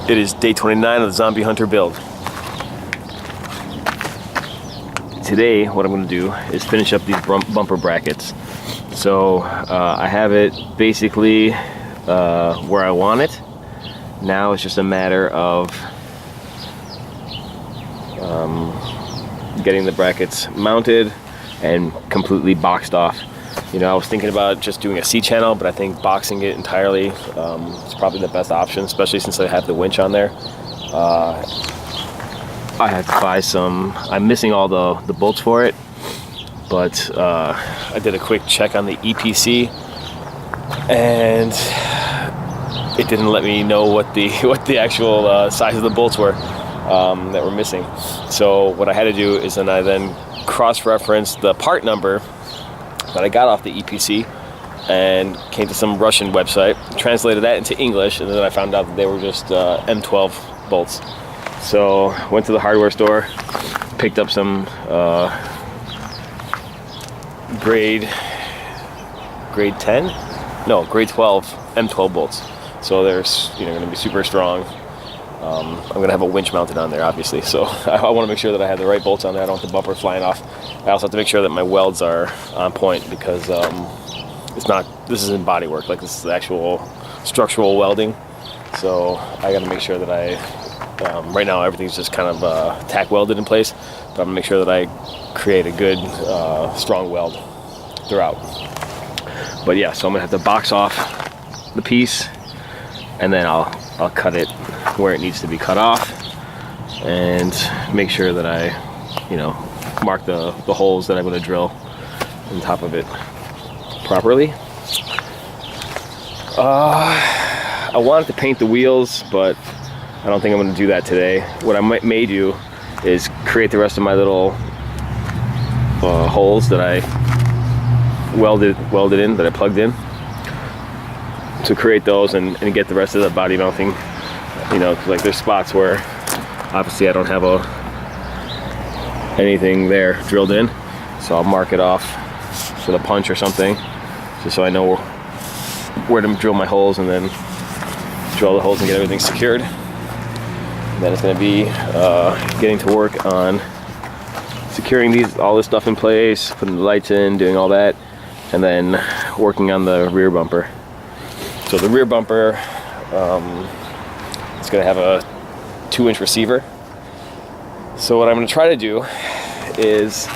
It is day 29 of the Zombie Hunter build. Today, what I'm going to do is finish up these bumper brackets. So I have it basically where I want it. Now it's just a matter of getting the brackets mounted and completely boxed off. You know, I was thinking about just doing a C-channel, but I think boxing it entirely is probably the best option, especially since I have the winch on there. I have to buy some, I'm missing all the bolts for it, but I did a quick check on the EPC and it didn't let me know what the actual size of the bolts were that were missing. So what I had to do is I then cross-referenced the part number that I got off the EPC and came to some Russian website, translated that into English, and then I found out that they were just M12 bolts. So went to the hardware store, picked up some grade 10? No, grade 12 M12 bolts. So they're going to be super strong. I'm going to have a winch mounted on there, obviously. So I want to make sure that I have the right bolts on there. I don't want the bumper flying off. I also have to make sure that my welds are on point because this isn't body work. Like, this is actual structural welding. So I got to make sure that right now everything's just kind of tack welded in place. But I'm going to make sure that I create a good, strong weld throughout. But yeah, so I'm going to have to box off the piece and then I'll cut it where it needs to be cut off and make sure that I, mark the holes that I'm going to drill on top of it properly. I wanted to paint the wheels, but I don't think I'm going to do that today. What I may do is create the rest of my little holes that I welded in, that I plugged in, to create those and get the rest of the body mounting. Like there's spots where obviously I don't have anything there drilled in, so I'll mark it off with a punch or something, just so I know where to drill my holes, and then drill the holes and get everything secured. And then it's going to be getting to work on securing all this stuff in place, putting the lights in, doing all that, and then working on the rear bumper. So the rear bumper, it's going to have a 2-inch receiver. So what I'm going to try to do is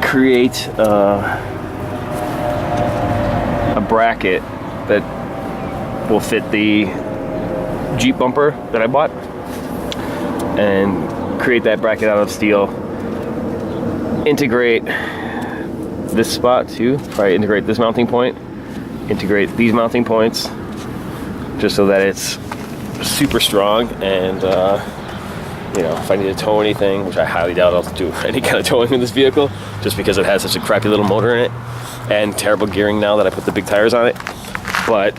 create a bracket that will fit the Jeep bumper that I bought, and create that bracket out of steel. Integrate this spot too, probably integrate this mounting point, integrate these mounting points, just so that it's super strong. And if I need to tow anything, which I highly doubt I'll do any kind of towing in this vehicle, just because it has such a crappy little motor in it and terrible gearing now that I put the big tires on it. But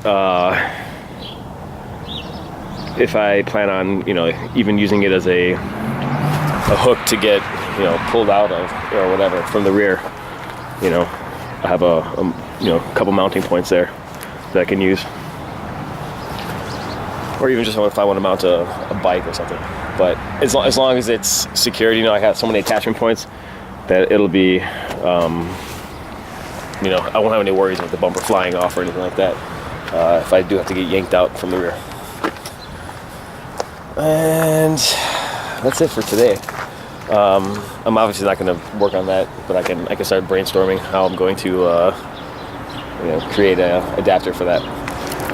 if I plan on even using it as a hook to get pulled out of or whatever from the rear, I have a couple mounting points there that I can use, or even just if I want to mount a bike or something. But as long as it's secured, I have so many attachment points that it'll be, I won't have any worries with the bumper flying off or anything like that if I do have to get yanked out from the rear. And that's it for today. I'm obviously not going to work on that, but I can start brainstorming how I'm going to create an adapter for that.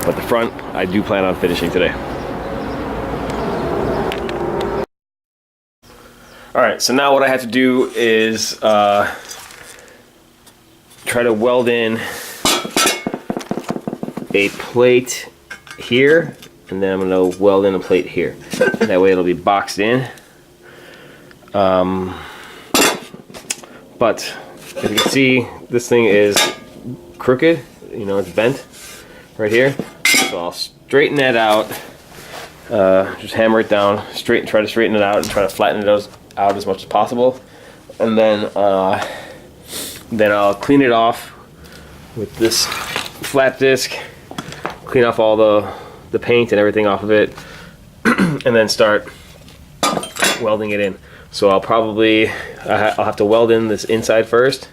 But the front, I do plan on finishing today. Alright, so now what I have to do is try to weld in a plate here, and then I'm going to weld in a plate here. That way it'll be boxed in. But as you can see, this thing is crooked, it's bent right here. So I'll straighten that out, just hammer it down, try to straighten it out and try to flatten it out as much as possible. And then I'll clean it off with this flat disc, clean off all the the paint and everything off of it, and then start welding it in. So I'll probably, I'll have to weld in this inside first,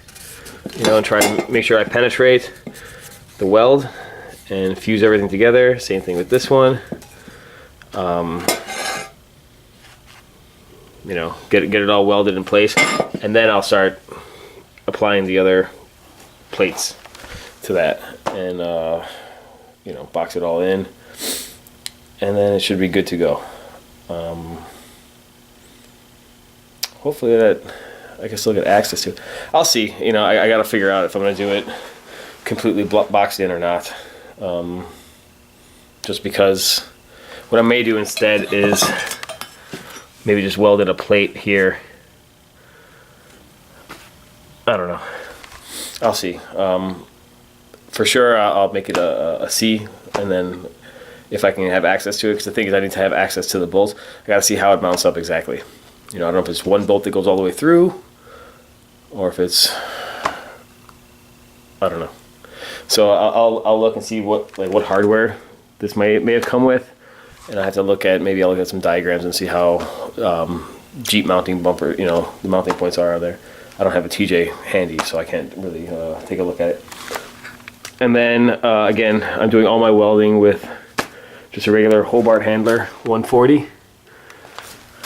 you know, and try to make sure I penetrate the weld and fuse everything together. Same thing with this one. You know, get it all welded in place, and then I'll start applying the other plates to that, and you know, box it all in, and then it should be good to go. Hopefully that I can still get access to. I'll see. You know, I got to figure out if I'm going to do it completely boxed in or not. Just because what I may do instead is maybe just weld in a plate here. I don't know. I'll see. For sure, I'll make it a C, and then if I can have access to it, because the thing is I need to have access to the bolts. I got to see how it mounts up exactly. You know, I don't know if it's one bolt that goes all the way through, or if it's, I don't know. So I'll look and see what hardware this may have come with, and I have to look at, maybe I'll look at some diagrams and see how Jeep mounting bumper, you know, the mounting points are there. I don't have a TJ handy, so I can't really take a look at it. And then again, I'm doing all my welding with just a regular Hobart Handler 140,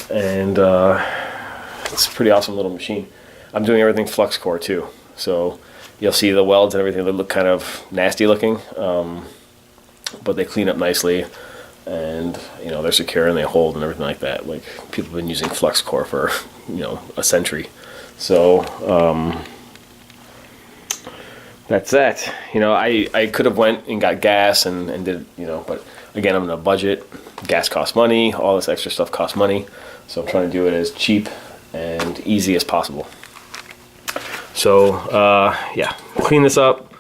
and it's a pretty awesome little machine. I'm doing everything flux core too, so you'll see the welds and everything. They look kind of nasty looking, but they clean up nicely, and you know, they're secure and they hold and everything like that. Like, people have been using flux core for, you know, a century. So that's that. You know, I could have went and got gas and did, you know, but again, I'm in a budget. Gas costs money. All this extra stuff costs money. So I'm trying to do it as cheap and easy as possible. So yeah, clean this up,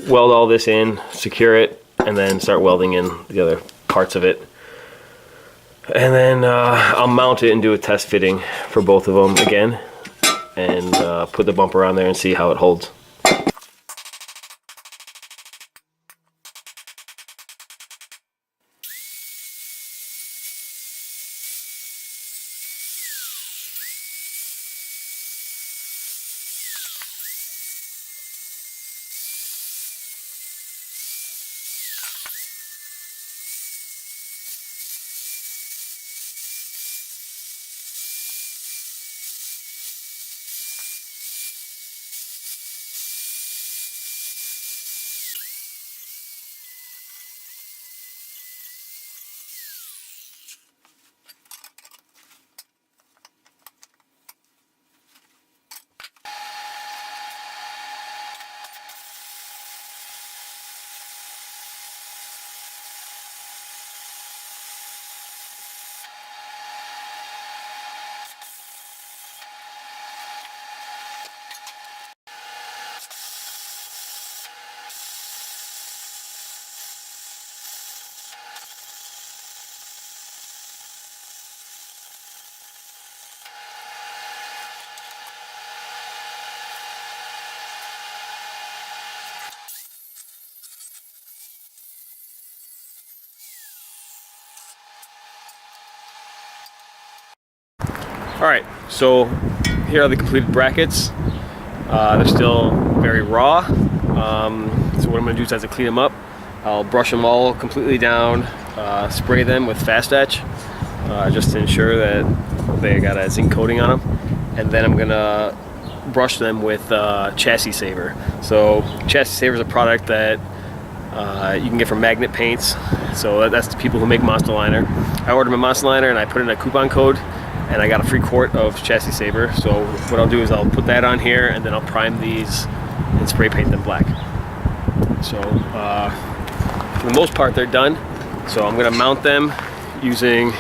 weld all this in, secure it, and then start welding in the other parts of it. And then I'll mount it and do a test fitting for both of them again, and put the bumper on there and see how it holds. Alright, so here are the completed brackets. They're still very raw. So what I'm going to do is, as I clean them up, I'll brush them all completely down, spray them with Fast Etch, just to ensure that they got a zinc coating on them. And then I'm going to brush them with Chassis Saver. So Chassis Saver is a product that you can get from Magnet Paints. So that's the people who make Monster Liner. I ordered my Monster Liner and I put in a coupon code, and I got a free quart of Chassis Saver. So what I'll do is I'll put that on here, and then I'll prime these and spray paint them black. So for the most part they're done. So I'm going to mount them using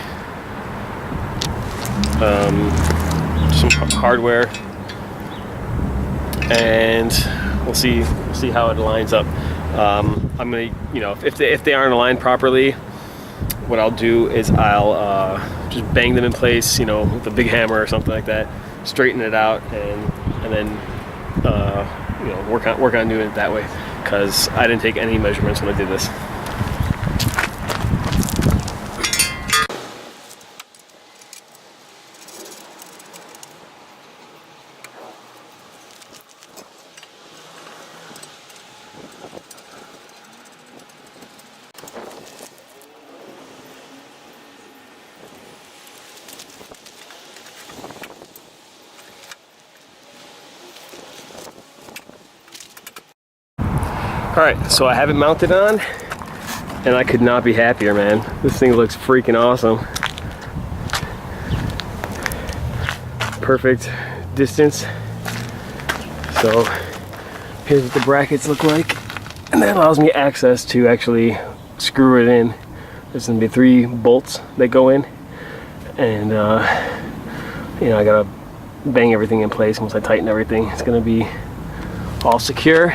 some hardware, and we'll see how it lines up. I'm going to, you know, if they aren't aligned properly, what I'll do is I'll just bang them in place, you know, with a big hammer or something like that, straighten it out, and then you know, work on doing it that way, because I didn't take any measurements when I did this. Alright, so I have it mounted on, and I could not be happier, man. This thing looks freaking awesome. Perfect distance. So here's what the brackets look like, and that allows me access to actually screw it in. There's gonna be 3 bolts that go in, and you know, I gotta bang everything in place. Once I tighten everything, it's gonna be all secure.